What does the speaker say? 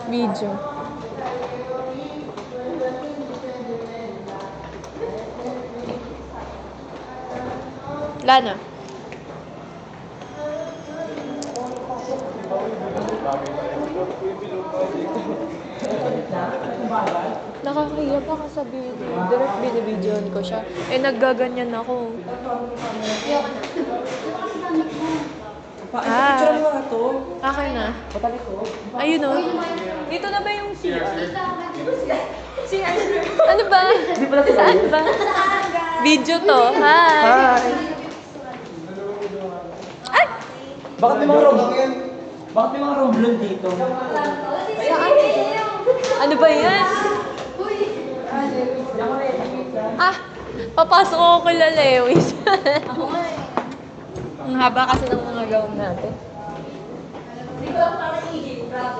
Video. Lana. Nakakahiya pa kasabihin. Direct binibidyoan ko siya. Eh, naggaganyan ako. Picture mo nga to. Akin na. Patalik ko. Ayun o. Dito na ba yung CR? CR? Ano ba? Saan ba? Video to. Hi! Hi! Ay! Bakit may mga romblon dito? Saan? Ano ba yan? Ah! Papasok ako kila Lewis. Ang haba kasi ng mga gown natin. Di ba parang higit? Grabe.